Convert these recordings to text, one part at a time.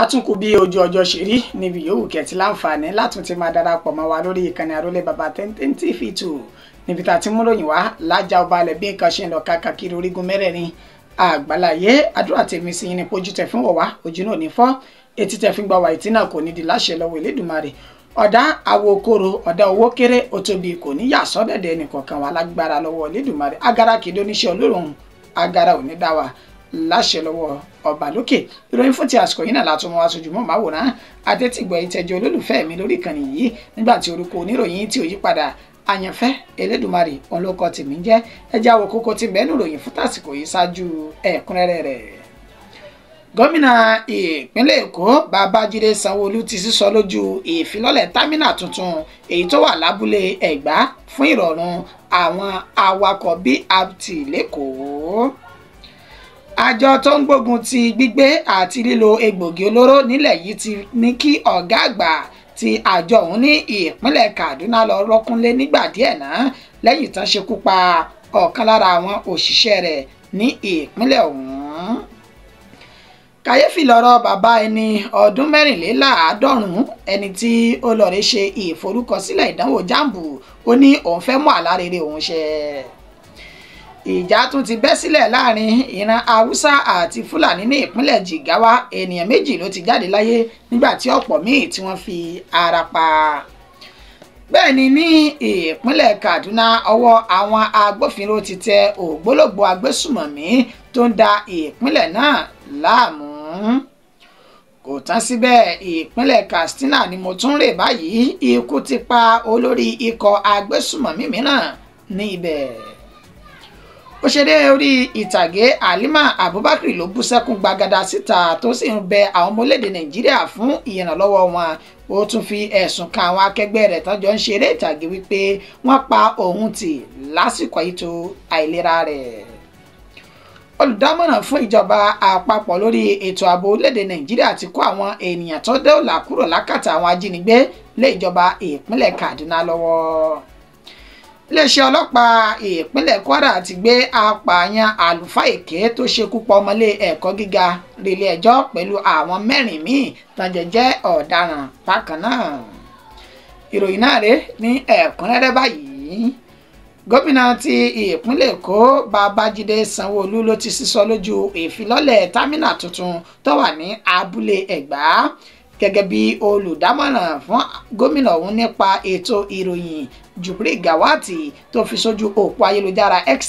Àtúnkù bí ojú ọjọ́ ṣe rí níbi yòówù kẹtì láǹfààní látún ti máa darapọ̀ mọ́ wa lórí ìkànnì Àrólé Bàbá Tenten TV2 níbi tá a ti mú ròyìn wá lájà ọba alẹ̀ bí nǹkan ṣe ń lọ káàkiri orígun mẹ́rẹ̀ẹ̀rin àgbáláyé. Àdúrà tèmi sí yín ni pójú tẹ fún wọ̀wá ojú náà ní fọ́ etí tẹ fi ń gbà wá ìtí náà kò ní di láṣẹ lọ́wọ́ Elédùmarè. Ọ̀dá àwo okoro ọ̀dá owó kéré ó tóbi kò ní yà sọ́dẹ̀dẹ̀ ẹnìkọ̀ọ̀kan wa lágbára lọ́wọ́ Elédùmarè. Agara kìí dóníṣẹ́ olórùn agara ò ní dá wa láṣẹ lọ́wọ́ ọba lókè. Ìròyìn fún ti àsìkò yìí náà látún mọ́ aṣojú mọ́ máwòrán adétìgbọ̀ ìtẹ́jọ́ olólùfẹ́ mi lórí ìkànnì yìí nígbà tí orúkọ oníròyìn tí ò yí padà àyànfẹ́ Elédùmarè òun ló kọ tèmi ń jẹ́. ẹ já wo kókó tí bẹ́ẹ̀ nù ròyìn fún tàsìkò yìí ṣáájú ẹ̀kúnrẹ́rẹ́ rẹ̀. Gómìnà ìpínlẹ̀ Èkó Babájídé Sanwó-Olú ti sísọ lójú ìfilọ́lẹ̀ támínà tuntun èyí tó wà lábúlé Ẹ̀gbá fún ìrọ̀rùn àwọn awakọ̀ BRT lÉkòó. Àjọ tó ń gbógun ti gbígbé àti lílo egbògi olóró nílẹ̀ yìí ti ní kí ọ̀gá àgbà ti àjọ ọ̀hún ní ìpínlẹ̀ Kaduna lọ rọ́kúnlé nígbà díẹ̀ náà lẹ́yìn tán ṣekú pa ọ̀kan lára àwọn òṣìṣẹ́ rẹ̀ ní ìpínlẹ̀ ọ̀hún. Kàyéfì lọ́rọ̀ bàbá ẹni ọdún 84 ẹni tí ó lọ rẹ̀ ṣe ìforúkọsílẹ̀ ìdánwò jáàmbù ó ní òun fẹ́ mú àlá rere òun ṣẹ. Ìjà tún ti bẹ́ sílẹ̀ láàrin ìran Haúsá àti Fúlàní ní ìpínlẹ̀ Jigawa. Ènìyàn 2 ló ti jáde láyé nígbà tí ọ̀pọ̀ míì tí wọ́n fi ara pa. Bẹ́ẹ̀ ni ní ìpínlẹ̀ Kaduna ọwọ́ àwọn agbófinró ti tẹ ògbólógbòó agbésùmọ̀mí tó ń da ìpínlẹ̀ náà láàmú. Kò tán síbẹ̀, ìpínlẹ̀ Katsina ni mo tún rè báyìí. Ikú ti pa olórí ikọ̀ agbésùmọ̀mí mìíràn ní ibẹ̀. Òṣèré orí ìtàgé Halima Abubakar ló bú sẹ́kún gbagada síta tó sì ń bẹ àwọn ọmọ orílẹ̀-èdè Nàìjíríà fún ìrànlọ́wọ́ wọn. Ó tún fi ẹ̀sùn kan àwọn akẹgbẹ́ rẹ̀ tọ́jọ́ ń ṣeré ìtàgé wípé wọ́n pa òun tì lásìkò ètò àìlera rẹ̀. Olùdámọ̀ràn fún ìjọba àpapọ̀ lórí ètò ààbò orílẹ̀-èdè Nàìjíríà ti kó àwọn ènìyàn tó dóòlà kúrò lákàtà àwọn ajínigbé lé ìjọba ìpínlẹ̀ Kaduna lọ́wọ́. Iléeṣẹ́ ọlọ́pàá ìpínlẹ̀ Kwara ti gbé apààyàn àlùfáà èké tó ṣekú pa ọmọlé ẹ̀kọ́ gíga relé ẹjọ́ pẹ̀lú àwọn 4 míì tán jẹ́ ọ̀daràn bákan náà. Ìròyìn náà rèé ní ẹ̀kúnrẹ́rẹ́ báyìí. Gómìnà ti ìpínlẹ̀ Èkó Babájídé Sanwó-Olú ló ti sísọ lójú ìfilọ́lẹ̀ támínà tuntun tó wà ní abúlé Ẹ̀gbá. Gẹ́gẹ́ bí olùdámọ̀ràn fún gómìnà ọ̀hún nípa ètò ìròyìn Jubril Gawati tó fi sójú òpó ayélujára X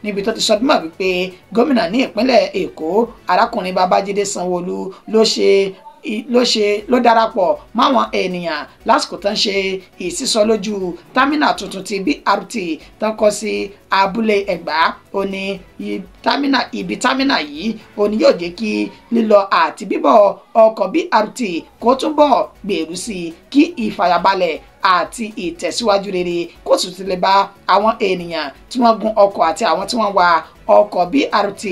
níbi tó ti sọ dímọ̀ wípé gómìnà ní ìpínlẹ̀ Èkó arákùnrin Babájídé Sanwó-Olú ló darapọ̀ máwọn ènìyàn lásìkò tán ṣe ìsísọ lójú támínà tuntun ti BRT tán kọ́ sí abúlé Ẹ̀gbá. Ó ní ibi támínà yìí ó ní yóò jẹ́ kí lílọ àti bíbọ̀ ọkọ̀ BRT kó túnbọ̀ gbèrú sí i kí ìfàyàbalẹ̀ àti ìtẹ̀síwájú rere kó sì tún lè bá àwọn ènìyàn tí wọ́n gun ọkọ̀ àti àwọn tí wọ́n wa ọkọ̀ BRT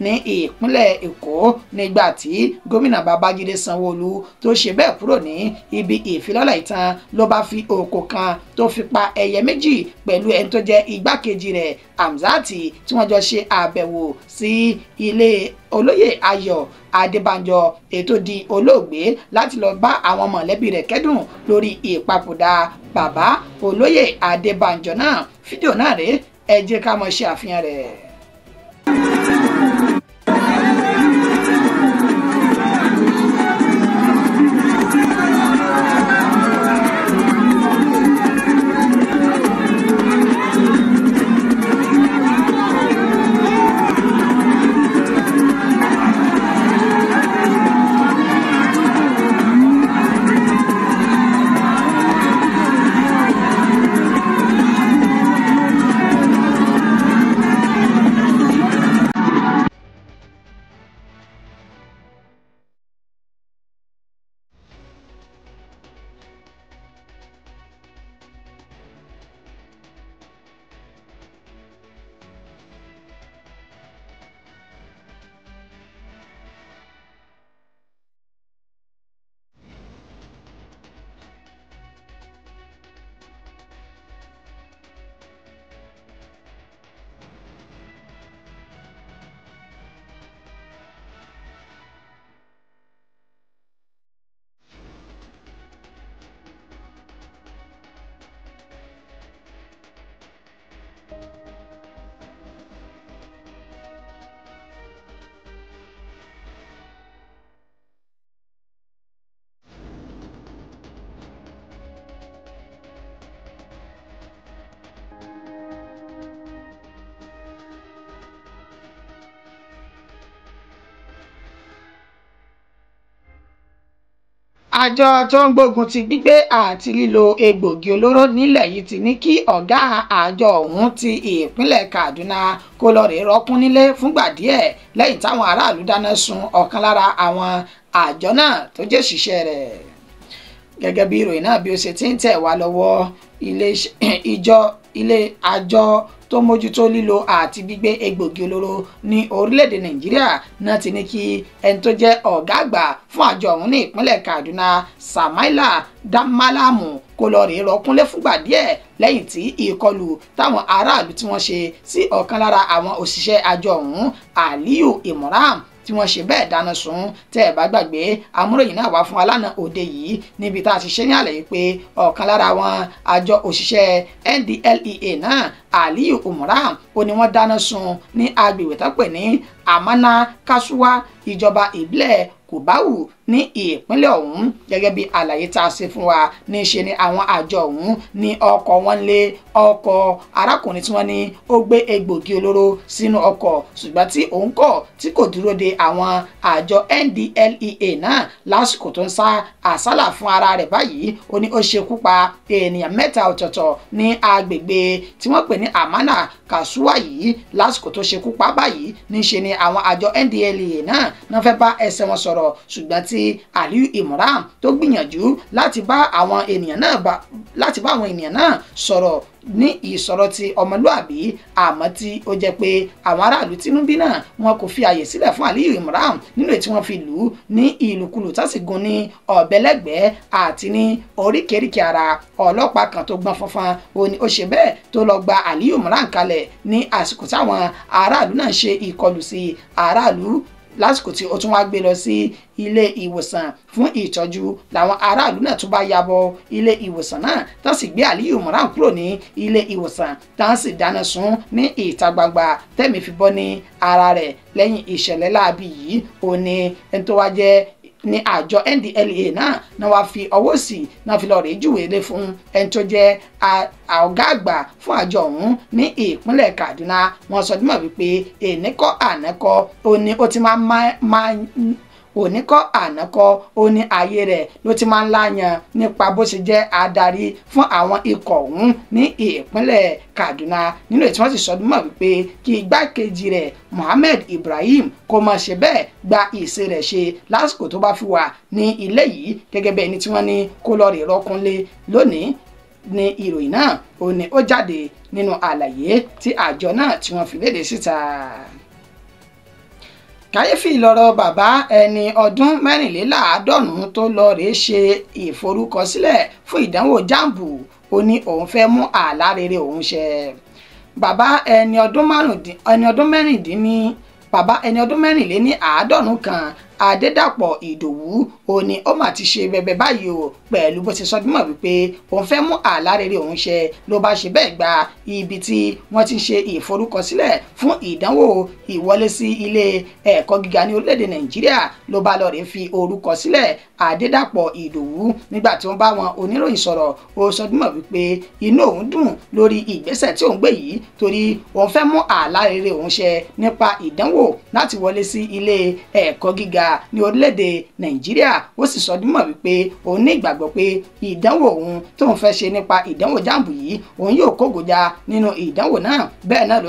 ní ìpínlẹ̀ Èkó nígbà tí gómìnà Babájídé Sanwó-Olú tó ṣe bẹ́ẹ̀ kúrò ní ibi ìfilọ́lẹ̀ ìtàn ló bá fi òkò kan tó fi pa ẹyẹ 2 pẹ̀lú ẹni tó jẹ́ igbákejì rẹ̀ Hamzati tí wọ́n jọ ṣe àbẹ̀wò sí ilé olóyè Ayọ̀ Adébánjọ ètò di olóògbé láti lọ bá àwọn mọ̀lẹ́bí rẹ̀ kẹ́dùn lórí ìpapòdà bàbá olóyè Adébánjọ náà. Fídíò náà rèé, ẹ jẹ́ ká mọ̀ ṣe àfihàn rẹ̀. àjọ tó ń gbógun ti gbígbé àti lílo egbògi olóró nílẹ̀ yìí ti ní kí ọ̀gá àjọ ọ̀hún ti ìpínlẹ̀ Kaduna kó lọ rèé rọ́kún nílé fúngbà díẹ̀ lẹ́yìn táwọn aráàlú dáná sun ọ̀kan lára àwọn àjọ náà tó jẹ́ òṣìṣẹ́ rẹ̀. Gẹ́gẹ́ bí ìròyìn náà bí ó ṣe ti ń tẹ̀ wá lọ́wọ́, ilé àjọ tó mójútó lílo àti gbígbé egbògi olóró ní orílẹ̀-èdè Nàìjíríà náà ti ní kí ẹni tó jẹ́ ọ̀gá àgbà fún àjọ ọ̀hún ní ìpínlẹ̀ Kaduna, Samaila Damalamu, kó lọ rèé rọ́kúnlé fúngbà díẹ̀ lẹ́yìn tí ìkọlù táwọn aráàlú tí wọ́n ṣe sí ọ̀kan lára àwọn òṣìṣẹ́ àjọ ọ̀hún, Aliyu Imran, tí wọ́n ṣe bẹ́ẹ̀ dáná sun. Tẹ́ ẹ bá gbàgbé, amúròyìn náà wá fún wa lánàá òde yìí níbi tá a ti ṣe ní àlàyé pé ọ̀kan lára àwọn àjọ òṣìṣẹ́ NDLEA náà, Aliyu Imran, ó ní wọ́n dáná sun ní agbègbè tó pè ní Amana Kasuwa, ìjọba ìbílẹ̀ Kubawu ní ìpínlẹ̀ ọ̀hún. Gẹ́gẹ́ bí àlàyé tá a ṣe fún wa, ní ṣe ni àwọn àjọ ọ̀hún ní ọkọ̀ wọn lé ọkọ̀ arákùnrin tí wọ́n ní ó gbé egbògi olóró sínú ọkọ̀, ṣùgbọ́n tí òun kọ̀ tí kò dúró de àwọn àjọ NDLEA náà lásìkò tó ń sá àsálà fún ara rẹ̀ báyìí. Ó ní ó ṣekú pa ènìyàn 3 ọ̀tọ̀ọ̀tọ̀ ní agbègbè tí wọ́n pè ní Amana Kasuwa yìí. Lásìkò tó ṣekú pa báyìí, ní ṣe ni àwọn àjọ NDLEA náà fẹ́ bá ẹsẹ̀ wọn sọ̀rọ̀, ṣùgbọ́n tí Aliyu Imran tó gbìyànjú láti bá àwọn ènìyàn náà sọ̀rọ̀ ní ìsọ̀rọ̀ ti ọmọlúàbí, àmọ́ tí ó jẹ́ pé àwọn aráàlú tínú bí náà wọn kò fi àyè sílẹ̀ fún Aliyu Imran nínú èyí tí wọ́n fi lù ú ní ìlùkulù tó sì gún ní ọ̀bẹ lẹ́gbẹ̀ẹ́ àti ní oríkèéríkèé ara. Ọlọ́pàá kan tó gbọ́n fọnfọn ó ní ó ṣe bẹ́ẹ̀ tó lọ gba Aliyu Imran kalẹ̀ ní àsìkò táwọn aráàlú náà ṣe ìkọlù sí aráàlú, lásìkò tí ó tún wá gbé lọ sí ilé ìwòsàn fún ìtọ́jú. Làwọn aráàlú náà tún bá yabọ̀ ilé ìwòsàn náà tán sì gbé Aliyu Imran kúrò ní ilé ìwòsàn tán sì dáná sun ní ìta gbangba tẹ́mi fi bọ́ ní ara rẹ̀. Lẹ́yìn ìṣẹ̀lẹ̀ láabi yìí, ó ní ẹni tó wá jẹ́ ní àjọ NDLEA náà wá fi ọwọ́ sí náà fi lọ rèé júwèé lé fún ẹni tó jẹ́ ọ̀gá àgbà fún àjọ ọ̀hún ní ìpínlẹ̀ Kaduna. Wọ́n sọ dímọ̀ wípé ènìkọ́ ànákọ́ ó ní ó ti máa oníkọ́ ànákọ́ ó ní ayé rẹ̀ ló ti máa ń láyàn nípa bó ṣe jẹ́ adarí fún àwọn ikọ̀ ọ̀hún ní ìpínlẹ̀ Kaduna. Nínú èyí tí wọ́n sì sọ dímọ̀ wípé kí igbákejì rẹ̀ Mohammed Ibrahim kó má ṣe bẹ́ẹ̀ gba ìṣe rẹ̀ ṣe lásìkò tó bá fi wà ní ilé yìí, gẹ́gẹ́ bí ẹni tí wọ́n ní kó lọ rèé rọ́kúnlé lónìí. Ní ìròyìn náà ó ní ó jáde nínú àlàyé tí àjọ náà tí wọ́n fi léde síta. Kàyéfì lọ́rọ̀ bàbá ẹni ọdún 94 tó lọ rèé ṣe ìforúkọsílẹ̀ fún ìdánwò jáàmbù. Ó ní òun fẹ́ mú àlá rere òun ṣẹ. Bàbá ẹni ọdún mẹ́rìnléní kan, Adédàpọ̀ Ìdòwú, ó ní ó mà ti ṣe bẹbẹ báyìí o, pẹ̀lú bó ti sọ dímọ̀ wípé òun fẹ́ mú àlá rere òun ṣẹ. Ló bá ṣe bẹ́ẹ̀ gba ibi tí wọ́n ti ń ṣe ìforúkọsílẹ̀ fún ìdánwò ìwọlé sí ilé ẹ̀kọ́ gíga ní orílẹ̀-èdè Nàìjíríà. Ló bá lọ rèé fi orúkọ sílẹ̀. Adédàpọ̀ Ìdòwú, nígbà tí wọ́n bá wọn oníròyìn sọ̀rọ̀, ó sọ dímọ̀ wípé inú òun dùn lórí ìgbésẹ̀ tí òun gbé yìí, torí òun fẹ́ mú àlá rere òun ṣẹ nípa ìdánwò láti wọlé sí ilé ẹ̀kọ́ gíga ní orílẹ̀-èdè Nàìjíríà. Ó sì sọ dímọ̀ wípé òun ní ìgbàgbọ́ pé ìdánwò òun tóun fẹ́ ṣe nípa ìdánwò jáàmbù yìí, òun yóò kógojá nínú ìdánwò náà. Bẹ́ẹ̀ náà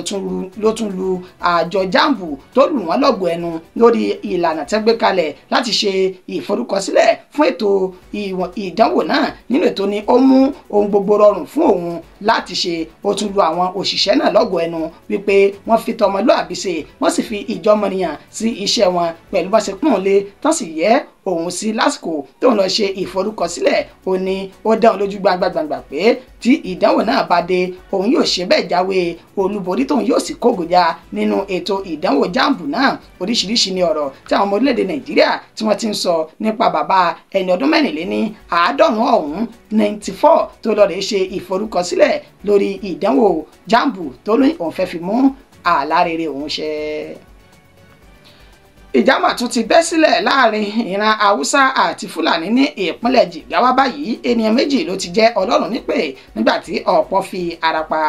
ló tún lu àjọ jáàmbù tó lù wọ́n lọ́gọ̀ ẹnu lórí ìlànà tẹ́ gbé kalẹ̀ láti ṣe ìforúkọsílẹ̀ fún ètò ìdánwò náà. Nínú ètò ni ó mú ohun gbogbo rọrùn fún òun láti ṣe. Ó tún lu àwọn òṣìṣẹ́ náà lọ́gọ̀ ẹnu wípé wọ́n fi tọmọlúàbí ṣe, wọ́n sì fi ìjọmọnìyàn sí iṣẹ́ wọn pẹ̀lú bá ṣe pọ́n lé tán sì yẹ òun sí lásìkò tóun lọ ṣe ìforúkọsílẹ̀. Ó ní ó dá òun lójú gbangba pé tí ìdánwò náà bá dé, òun yóò ṣe bẹ́ẹ̀ jáwé olúborí tóun yóò sì kógojá nínú ètò ìdánwò jáàmbù náà. Oríṣiríṣi ni ọ̀rọ̀ tí àwọn ọmọ orílẹ̀-èdè Nàìjíríà tí wọ́n ti ń sọ nípa bàbá ẹni ọdún 94 ọ̀hún 94 tó lọ rèé ṣe ìforúkọsílẹ̀ lórí ìdánwò jáàmbù tó lóyún òun fẹ́ fi mú àlá rere òun ṣẹ. Ìjà tún ti bẹ́ sílẹ̀ láàrin ìran Haúsá àti Fúlàní ní ìpínlẹ̀ Jigawa báyìí. Ènìyàn 2 ló ti jẹ́ Ọlọ́run nípè nígbà tí ọ̀pọ̀ fi ara pa.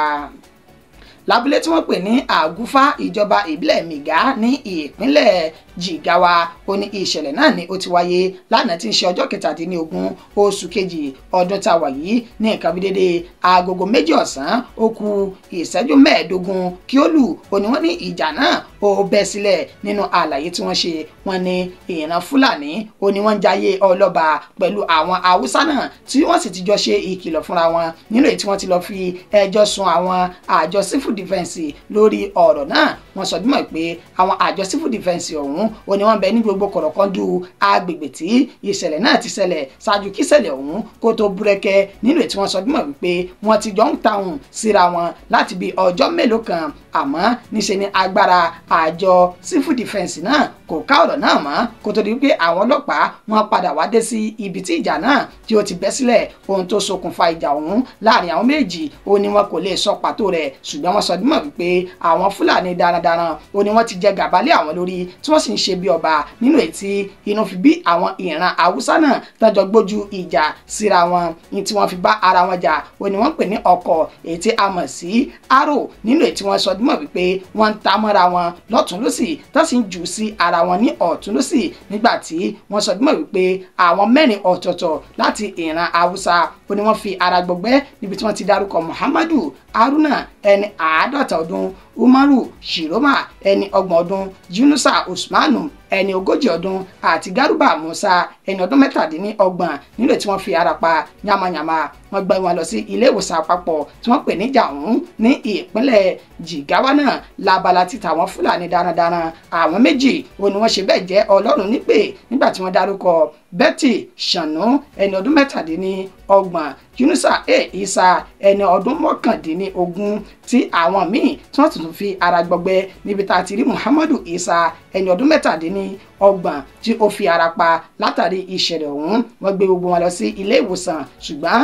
Lábúlé tí wọ́n pè ní Àgúfá, ìjọba ìbílẹ̀ Mìgá ní ìpínlẹ̀ Jigawa ó ní ìṣẹ̀lẹ̀ náà ni ó ti wáyé lánàá tí ń ṣe ọjọ́ 17 oṣù kejì ọdún tá a wà yìí ní nǹkan bí dédé agogo 2 ọ̀sán ó kù ìṣẹ́jú 15 kí ó lù ó ní wọ́n ní ìjà náà ó bẹ́ sílẹ̀ nínú àlàyé tí wọ́n ṣe wọ́n ní ìran Fúlàní ó ní wọ́n ń jayé ọlọ́ba pẹ̀lú àwọn Haúsá náà tí wọ́n sì ti jọ ṣe ìkìlọ̀ fúnra wọn nínú èyí tí wọ́n ti lọ fi ẹjọ́ sun àwọn àjọ civil defence lórí ọ̀rọ̀ náà wọ́n sọ dímọ̀ pé àwọn àjọ civil defence ọ̀hún ó ní wọ́n bẹ ní gbogbo kọ̀rọ̀kọ́ndù agbègbè tí ìṣẹ̀lẹ̀ náà ti ṣẹlẹ̀ ṣáájú kí ìṣẹ̀lẹ̀ ọ̀hún kó tó búrẹ́kẹ́ nínú èyí tí wọ́n sọ dímọ̀ wípé wọ́n ti jọ ń tàhùn síra wọn láti bí ọjọ́ mélòó kan àmọ́ níṣe ni agbára àjọ civil defence náà kò ká ọ̀rọ̀ náà mọ́ kó tó di pé àwọn ọlọ́pàá wọ́n padà wá dé sí ibi tí ìjà náà tí ó ti bẹ́ sílẹ̀ ohun tó ṣokùnfà ìjà ọ̀hún láàrin àwọn méjì ó ní wọn kò lè sọ pàtó rẹ̀ ṣùgbọ́n wọ́n sọ dímọ̀ wípé àwọn Fúlàní darandaran ó ní wọ́n ti jẹ gàba lé àwọn lórí tí wọ́n sì ń ṣe bí ọba nínú ètí inú fi bí àwọn ìran Haúsá náà tọ́jọ́ gbójú ìjà síra wọn ní tí wọ́n fi bá ara wọn jà ó ní wọ́n pè ní ọkọ̀ èyí tí a mọ̀ sí arò nínú ètí wọ́n sọ dímọ̀ wípé wọ́n ń ta mọ́ra wọn lọ́tún lọ́sì tó sì ń jù sí ara wọn ní ọ̀tún lọ́sì nígbà tí wọ́n sọ dímọ̀ wípé àwọn 4 ọ̀tọ̀ọ̀tọ̀ láti ìran Haúsá ó ní wọ́n fi ara gbọgbẹ́ níbi tí wọ́n ti dárúkọ Muhammadu Haruna ẹni 50 ọdún Umaru Shiroma ẹni 30 ọdún Yunusa Usmanu ẹni 40 ọdún àti Garuba Musa ẹni ọdún 27 nílò tí wọ́n fi ara pa yamayama wọ́n gbé wọn lọ sí ilé ìwòsàn àpapọ̀ tí wọ́n pè ní Jahun ní ìpínlẹ̀ Jigawa náà labala títa àwọn Fúlàní darandaran àwọn méjì ó ní wọ́n ṣe bẹ́ẹ̀ jẹ́ Ọlọ́run nípè nígbà tí wọ́n dárúkọ Betty Shanu ẹni ọdún 27 Yunusa Isa ẹni ọdún 19 tí àwọn míì tí wọ́n tún fi ara gbọgbẹ́ níbi tá a ti rí Muhammadu Isa ẹni ọdún 17 tí ó fi ara pa látàrí ìṣẹ̀lẹ̀ ọ̀hún wọ́n gbé gbogbo wọn lọ sí ilé ìwòsàn ṣùgbọ́n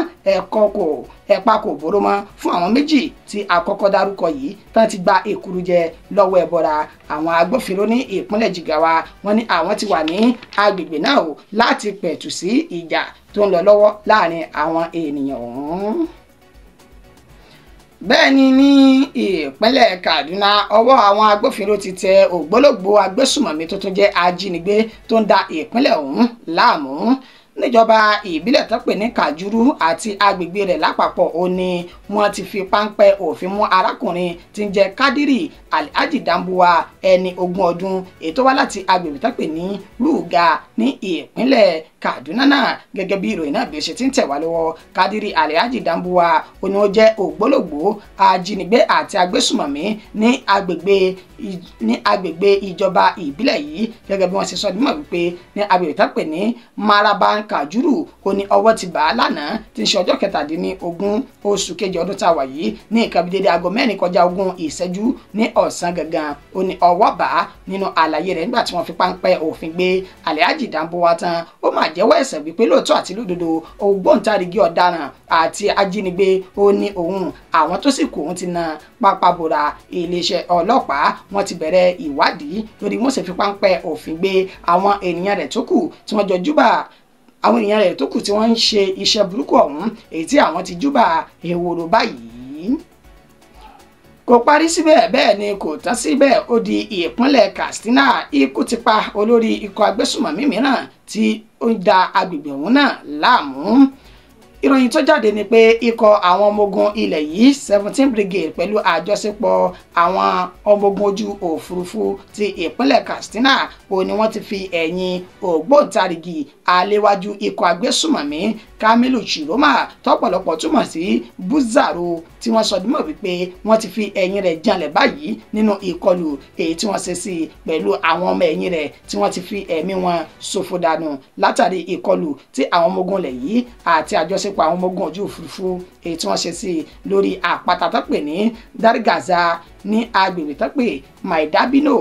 ẹ̀pà kò bóró mọ́ fún àwọn méjì tí àkọ́kọ́ dárúkọ yìí tán ti gba èkúrú jẹ lọ́wọ́ ẹbọra àwọn agbófinró ní ìpínlẹ̀ Jigawa wọ́n ní àwọn ti wà ní agbègbè náà o láti pẹ̀tù sí ìjà tó ń lọ lọ́wọ́ láàrin àwọn ènìyàn ọ̀hún. bẹ́ẹ̀ ni ní ìpínlẹ̀ Kaduna ọwọ́ àwọn agbófinró ti tẹ ògbólógbòó agbésùmọ̀mí tó tún jẹ́ ajínigbé tó ń da ìpínlẹ̀ ọ̀hún láàmú níjọba ìbílẹ̀ tó pè ní Kajuru àti agbègbè rẹ̀ lápapọ̀ ó ní wọ́n ti fi páńpẹ́ òfin mú arákùnrin tí ń jẹ́ Kadiri Alhaji Dambuwa ẹni 20 ọdún ètò wá láti agbègbè tó pè ní Ruga ní ìpínlẹ̀ Kaduna náà gẹ́gẹ́ bí ìròyìn náà bí ó ṣe ti ń tẹ̀ wá lọ́wọ́ Kadiri Alhaji Dambuwa ó ní ó jẹ́ ògbólógbòó ajínigbé àti agbésùmọ̀mí ní agbègbè ìjọba ìbílẹ̀ yìí gẹ́gẹ́ bí wọ́n ṣe sọ nímọ̀ wípé ní agbègbè tó pè ní Maraban Kajuru ó ní ọwọ́ ti bá a lánàá tí ń ṣe ọjọ́ 17 oṣù kejì ọdún tá a wà yìí ní nǹkan bí dédé aago 4:20 ní ọ̀sán gangan ó ní ọwọ́ bá nínú àlàyé rẹ̀ nígbà tí wọ́n fi páńpẹ́ òfin gbé Alhaji Dambuwa tán ó máa jẹ́wọ́ ẹ̀ṣẹ̀ wípé lóòótọ́ àti lódodo ògbóǹtarìgì ọ̀daràn àti ajínigbé ó ní òun àwọn tó sì kù òun ti na pápá bora iléeṣẹ́ ọlọ́pàá wọ́n ti bẹ̀rẹ̀ ìwádìí lórí wọ́n sì fi páńpẹ́ òfin gbé àwọn ènìyàn rẹ̀ tó kù tí wọ́n jọ júbà àwọn ènìyàn rẹ̀ tó kù tí wọ́n ń ṣe iṣẹ́ burúkú ọ̀hún èyí tí àwọn ti júbà ehoro báyìí. kò parí síbẹ̀ bẹ́ẹ̀ ni kò tán síbẹ̀ ó di ìpínlẹ̀ Katsina ikú ti pa olórí ikọ̀ agbésùmọ̀mí mìíràn tí ó ń da agbègbè ọ̀hún náà láàmú. ìròyìn tó jáde ni pé ikọ̀ àwọn ọmọ ogun ilẹ̀ yìí 17 Brigade pẹ̀lú àjọṣepọ̀ àwọn ọmọ ogun ojú òfurufú ti ìpínlẹ̀ Katsina ó ní wọ́n ti fi ẹ̀yìn ògbóǹtarìgì aléwájú ikọ̀ agbésùmọ̀mí Kamilu Chiroma tọ́pọ̀lọpọ̀ túmọ̀ sí Buzaro tí wọ́n sọ dímọ̀ wípé wọ́n ti fi ẹ̀yìn rẹ̀ janlẹ̀ báyìí nínú ìkọlù èyí tí wọ́n ṣe sí pẹ̀lú àwọn ọmọ ẹ̀yìn rẹ̀ tí wọ́n ti fi ẹ̀mí wọn ṣòfò dànù látàrí ìkọlù tí àwọn ọmọ ogun ilẹ̀ yìí àti àjọṣepọ̀ àwọn ọmọ ogun ojú òfurufú èyí tí wọ́n ṣe sí lórí àpáta tó pè ní Dargaza ní agbègbè tó pè Maidabino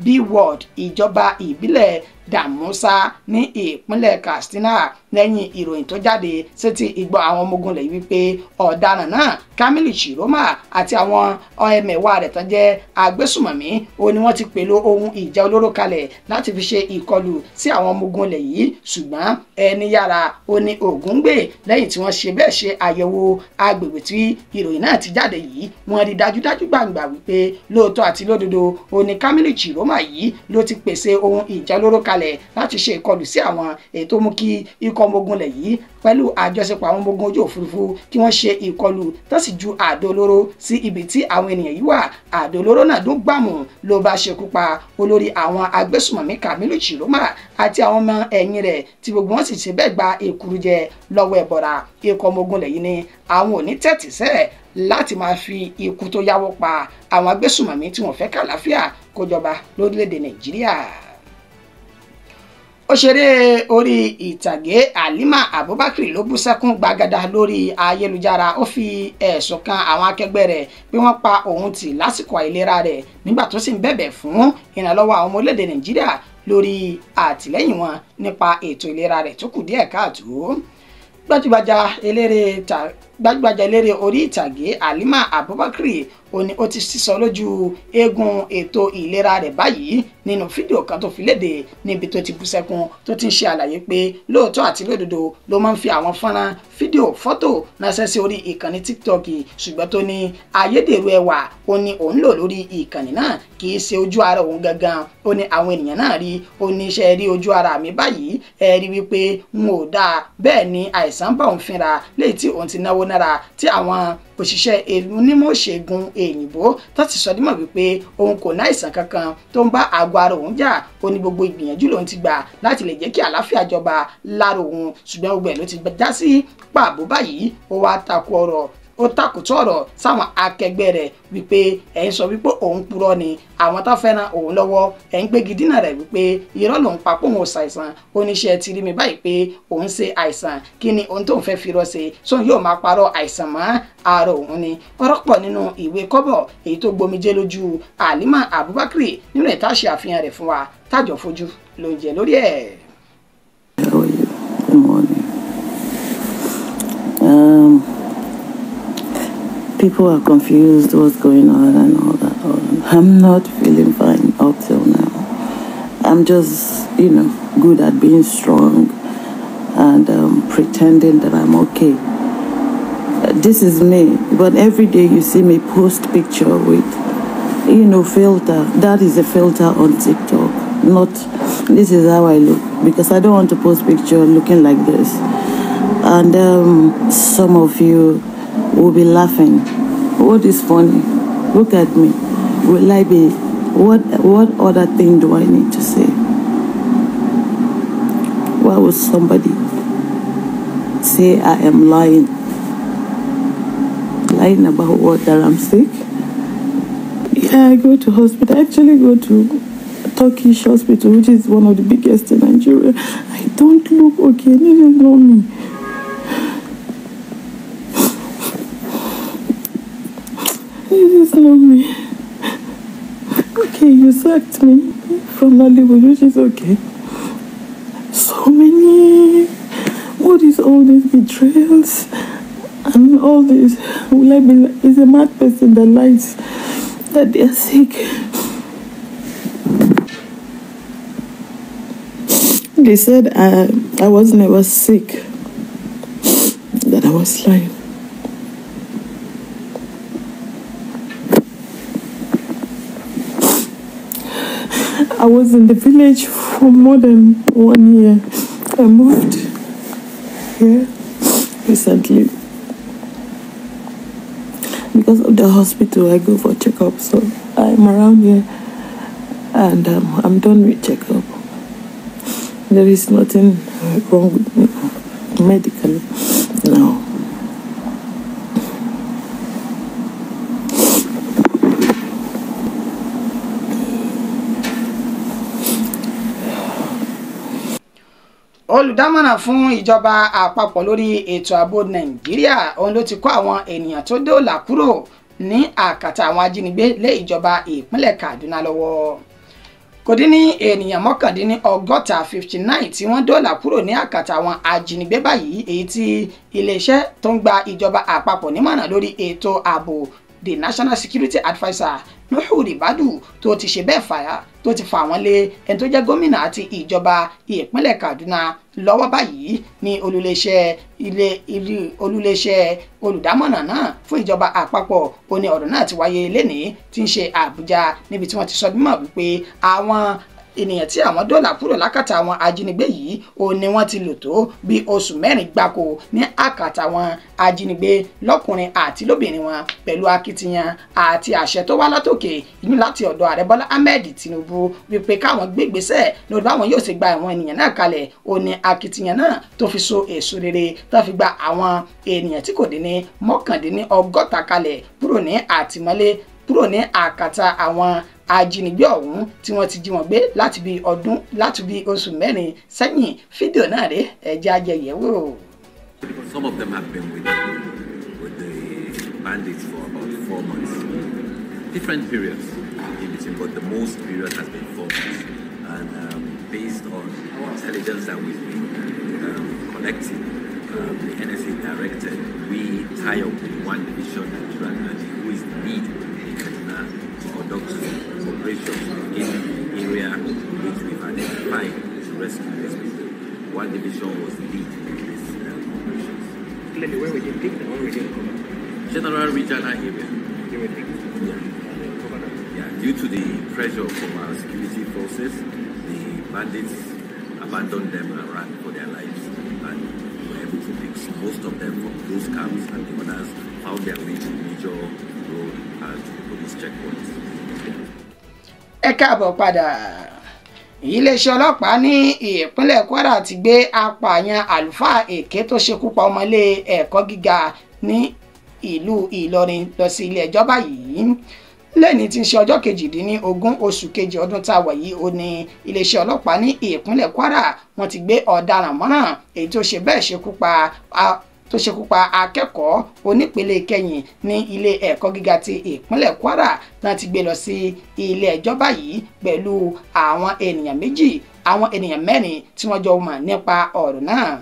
B-Ward ìjọba ìbílẹ̀ Damusa ní ìpínlẹ̀ Katsina lẹ́yìn ìròyìn tó jáde sétí ìgbọ́ àwọn ọmọ ogun lẹ̀ wípé ọ̀daràn náà Kamilu Chiroma àti àwọn ẹmẹ̀wà rẹ̀ tán jẹ́ agbésùmọ̀mí ó ní wọ́n ti pèlò ohun ìjà olóró kalẹ̀ láti fi ṣe ìkọlù sí àwọn ọmọ ogun lẹ̀ yìí ṣùgbọ́n ẹni yára ó ní ogun gbé lẹ́yìn tí wọ́n ṣe bẹ́ẹ̀ ṣe àyẹ̀wò agbègbè tí ìròyìn náà ti jáde yìí wọ́n rí dájúdájú gbàǹgbà wípé lóòótọ́ àti lódodo ó ní Kamilu Chiroma yìí ló ti pèsè ohun ìjà olóró kalẹ̀ láti ṣe ìkọlù sí àwọn èyí tó mú kí ikọ̀ ọmọ ogun lẹ̀ yìí pẹ̀lú àjọṣepọ̀ àwọn ọmọ ogun ojú òfurufú kí wọ́n ṣe ìkọlù tó sì ju àdó olóró sí ibi tí àwọn ènìyàn yìí wà àdó olóró náà dún gbàmù ló bá ṣekú pa olórí àwọn agbésùmọ̀mí Kamilu Chiroma àti àwọn ọmọ ẹ̀yìn rẹ̀ tí gbogbo wọn sì ṣe bẹ́ẹ̀ gba èkúrújẹ lọ́wọ́ ẹ̀bọ̀ra ikọ̀ ọmọ ogun lẹ̀ yìí ni àwọn ò ní tẹ́tìsẹ́ láti máa fi ikú tó yáwó pa àwọn agbésùmọ̀mí tí wọ́n fẹ́ kàlàáfíà kó jọba lórílẹ̀‐èdè Nàìjíríà. Òṣèré orí ìtàgé Halima Abubakar ló bú sẹ́kún gbàgàdà lórí ayélujára ó fi ẹ̀sùn kan àwọn akẹgbẹ́ rẹ̀ pé wọ́n pa òun tì lásìkò àìlera rẹ̀ nígbà tó sì ń bẹ̀bẹ̀ fún ìrànlọ́wọ́ àwọn ọmọ orílẹ̀-èdè Nàìjíríà lórí àtìlẹ́yìn wọn nípa ètò ìlera rẹ̀ tó kù díẹ̀ káàtó. Gbajúgbajà eléré orí ìtàgé Halima Abubakar ó ní ó ti sísọ lójú eégún ètò ìlera rẹ̀ báyìí nínú fídíò kan tó fi léde níbi tó ti bú sẹ́kún tó ti ń ṣe àlàyé pé lóòótọ́ àti lódodo ló máa ń fi àwọn fọ́nrán fídíò fọ́tò ránṣẹ́ sí orí ìkànnì TikTok ṣùgbọ́n tó ní ayédèrú ẹwà ó ní òun lò lórí ìkànnì náà kì í ṣe ojú ara òun gangan ó ní àwọn ènìyàn náà rí ó ní iṣẹ́ rí ojú ara mi báyìí ẹ rí wípé n ò dáa bẹ́ẹ̀ ni àìsàn bá òun fínra léyìí tí òun ti náwó nára tí àwọn òṣìṣẹ́ onímọ̀ ṣègùn òyìnbó tó ti sọ dímọ̀ wípé òun kò ní àìsàn kankan tó ń bá àgọ́ ara òun jà ó ní gbogbo ìgbìyànjú lòun ti gbà láti lè jẹ́ kí àlàáfíà jọba lára òun ṣùgbọ́n gbogbo ẹ̀ ló ti já sí pàbó báyìí ó wá takùtọ̀ ọ̀rọ̀ sáwọn akẹgbẹ́ rẹ̀ wípé ẹ̀yin sọ wípé òun purọ́ ni àwọn tó fẹ́ràn òun lọ́wọ́ ẹ̀yin gbégi dínà rẹ̀ wípé irọ́ lòun pa pé òun ò ṣàìsàn oníṣẹ́ ti rí mi báyìí pé òun ṣe àìsàn kí ni ohun tóun fẹ́ fi rọ́ ṣe sóun yóò máa parọ́ àìsàn mọ́ ara òun ni ọ̀rọ̀ pọ̀ nínú ìwé kọ́bọ̀ èyí tó gbomijé lójú Halima Abubakar nínú ìta ṣe àfihàn rẹ̀ fún wa tájọ fojú ló ń jẹ lórí ẹ̀. People are confused what's going on and all that. I'm not feeling fine up till now. I'm just, good at being strong and pretending that I'm okay. This is me. But every day you see me post picture with, filter. That is a filter on TikTok. Not, this is how I look. Because I don't want to post picture looking like this. And some of you will be laughing. What is funny? Look at me. Will I be? What other thing do I need to say? Why would somebody say I am lying? Lying about what? That I'm sick? Yeah, I go to hospital. I actually go to Turkish hospital, which is one of the biggest in Nigeria. I don't look okay. This is not me. This is not me. Okay, you sacked me from Nollywood, which is okay. So many. What is all these betrayals and all this? Will I be? Is a mad person that lies that they are sick? They said I was never sick. That I was lying. I was in the village for more than 1 year. I moved here recently. Because of the hospital, I go for checkup. So I'm around here and I'm done with checkup. There is nothing wrong with me medically now. Olùdámọ̀ràn fún ìjọba àpapọ̀ lórí ètò ààbò Nàìjíríà òun ló ti kó àwọn ènìyàn tó dóòlà kúrò ní àkàtà àwọn ajínigbé lé ìjọba ìpínlẹ̀ Kaduna lọ́wọ́. kò dín ní ènìyàn mọ́kàndínlọ́gọ́ta 59 tí wọ́n dóòlà kúrò ní àkàtà àwọn ajínigbé báyìí, èyí tí iléeṣẹ́ tó ń gba ìjọba àpapọ̀ nímọ̀ràn lórí ètò ààbò the National Security Adviser Nuhu Ribadu tó ti ṣe bẹ́ẹ̀ tó ti fà wọ́n lé ẹni tó jẹ́ gómìnà àti ìjọba ìpínlẹ̀ Kaduna lọ́wọ́ báyìí ní olùléeṣẹ́ olùdámọ̀ràn náà fún ìjọba àpapọ̀. Ó ní ọ̀rọ̀ náà ti wáyé lénìí tí ń ṣe Àbújá, níbi tí wọ́n ti sọ bímọ wípé àwọn ènìyàn tí àwọn dóòlà kúrò lákàtà àwọn ajínigbé yìí ó ní wọ́n ti lò tó bí oṣù 4 gbáko ní àkàtà àwọn ajínigbé lọ́kùnrin àti lóbìnrin wọn, pẹ̀lú akitiyan àti àṣẹ tó wá látòkè inú láti ọ̀dọ̀ ààrẹ Bọ́lá Ahmed Tinubu wípé káwọn gbé ìgbésẹ̀ lórí báwọn yóò ṣe gba àwọn ènìyàn náà kalẹ̀. Ó ní akitiyan náà tó fi so èso rere tó fi gba àwọn ènìyàn tí kò dín ní mọ́kàndínlọ́gọ́ta kalẹ̀ kúrò ní àtìmọ́lé, kúrò ní àkàtà àwọn ajínigbé ọ̀hún tí wọ́n ti jí wọn gbé láti bí oṣù 4 sẹ́yìn. Fídíò náà rèé, ẹ̀jẹ̀ ajẹyẹ̀wò. Some of them have been with the bandits for about 4 months. Different periods in between, but the most period has been 4 months. And based on intelligence that we've been collecting, the NSA directed, we tie up with one division, Nigerian Army, who is the lead in Kaduna, to conduct operations in the area which we've identified to rescue these people. One division was the lead in this operations. Clearly, where were you taken? Where were you taken? General regional area. You were taken? Yeah. Due to the pressure from our security forces, the bandits abandoned them and ran for their lives. And we were able to pick most of them from those camps, and the others found their way to major road and police checkpoints. Ẹ káàbọ̀ padà. Iléeṣẹ́ ọlọ́pàá ní ìpínlẹ̀ Kwara ti gbé apààyàn àlùfáà èké tó ṣekú pa ọmọlé ẹ̀kọ́ gíga ní ìlú Ìlọrin lọ sí ilé ẹjọ́ báyìí. Lẹ́ni tí ń ṣe ọjọ́ 18 oṣù kejì ọdún tá a wà yìí, ó ní iléeṣẹ́ ọlọ́pàá ní ìpínlẹ̀ Kwara wọ́n ti gbé ọ̀daràn mọ́ràn èyí tó ṣe bẹ́ẹ̀ ṣekú pa akẹ́kọ̀ọ́ onípele kẹyìn ní ilé ẹ̀kọ́ gíga ti ìpínlẹ̀ Kwara náà ti gbé lọ sí ilé ẹjọ́ báyìí pẹ̀lú àwọn ènìyàn 4 tí wọ́n jọ mọ̀ nípa ọ̀rọ̀ náà.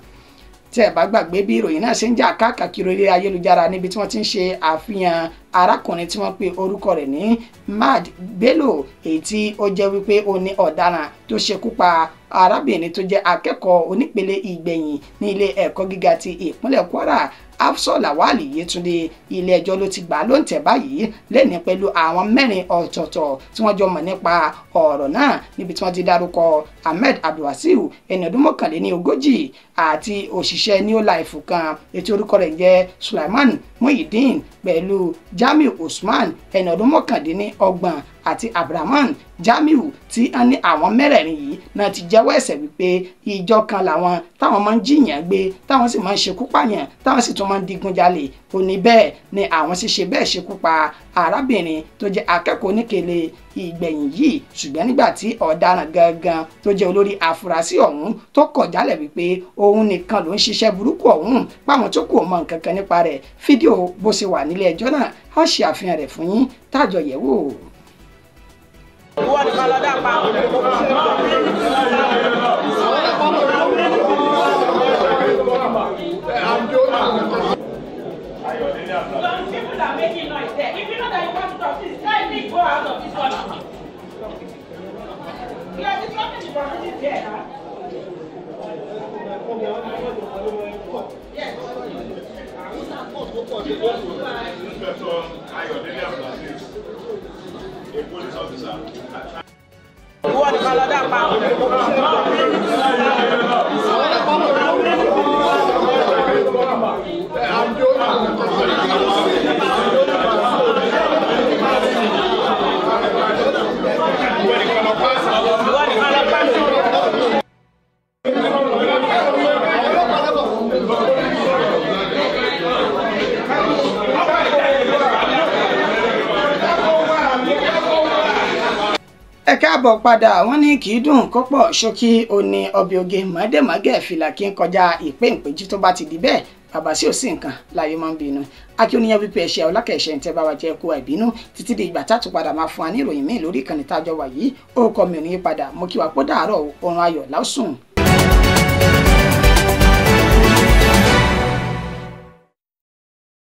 Tí ẹ bá gbàgbé bí ìròyìn náà ṣe ń jà káàkiri orí ayélujára, níbi tí wọ́n ti ń ṣe àfihàn arákùnrin tí wọ́n pe orúkọ rẹ̀ ní Mad Bello, èyí tí ó jẹ́ wípé ó ní ọ̀daràn tó ṣekú pa arábìnrin tó jẹ́ akẹ́kọ̀ọ́ onípele ìgbẹ̀yìn ní ilé ẹ̀kọ́ gíga ti ìpínlẹ̀ Kwara. Afsọ Lawal Yetunde, ilé ẹjọ́ ló ti gbà lóǹtẹ̀ báyìí lẹ́ni pẹ̀lú àwọn 4 ọ̀tọ̀ọ̀tọ̀ tí wọ́n jọ mọ̀ nípa ọ̀rọ̀ náà, níbi tí wọ́n ti dárúkọ Ahmed Abdulwasiu ẹni ọdún 41 àti òṣìṣẹ́ New Life kan ètò orúkọ rẹ̀ jẹ́ Sulaiman Muhyiddin, pẹ̀lú Jamiu Usman ẹni ọdún 29 àti Abraman Jamiu, tí a ní àwọn 4 yìí náà ti jẹ́wọ́ ẹ̀ṣẹ̀ wípé ìjọ kan làwọn táwọn máa ń jiyàn gbé, táwọn sì máa ń ṣekú pààyàn, táwọn sì tún máa ń digunjalè. Ó ní bẹ́ẹ̀ ni àwọn sì ṣe bẹ́ẹ̀ ṣekú pa arábìnrin tó jẹ́ akẹ́kọ̀ọ́ onípele ìgbẹ̀yìn yìí, ṣùgbọ́n nígbà tí ọ̀daràn gangan tó jẹ́ olórí afurasí ọ̀hún tó kọ̀ jálẹ̀ wípé òun nìkan ló ń ṣiṣẹ́ burúkú ọ̀hún, páwọn tó kù mọ̀ nǹkan kan nípa rẹ̀. Fídíò bó ṣe wà nílé ẹjọ́ náà á ṣe àfihàn rẹ̀ fún yín tájọ yẹ̀ wò. People are making noise there. If you know that you want to talk, please kindly go out of this one. You are disrupting the proceedings here. Yes. Ẹ káàbọ̀ padà. Wọ́n ní kì í dùn kọ́pọ̀ ṣókí ó ní ọbẹ̀ oge mọ̀ọ́dẹ̀mọ́gẹ̀ fìlà kí n kọjá ìpéǹpéjú tó bá ti di bẹ́ẹ̀ bàbá sí ò sí nǹkan láyé máa ń bínú akíníyàn wípé ẹ̀ṣẹ̀ ọlákẹ̀ṣẹ̀ ń tẹ́ bá wa jẹ́ kó àìbínú títí di ìgbà tátù padà máa fún wa ní ìròyìn míì lórí ìkànnì tájọ wà yìí ó kọ́ mi ò ní yí padà mo kí wa pọ́ dàárọ̀ oorun ayọ̀ lásùn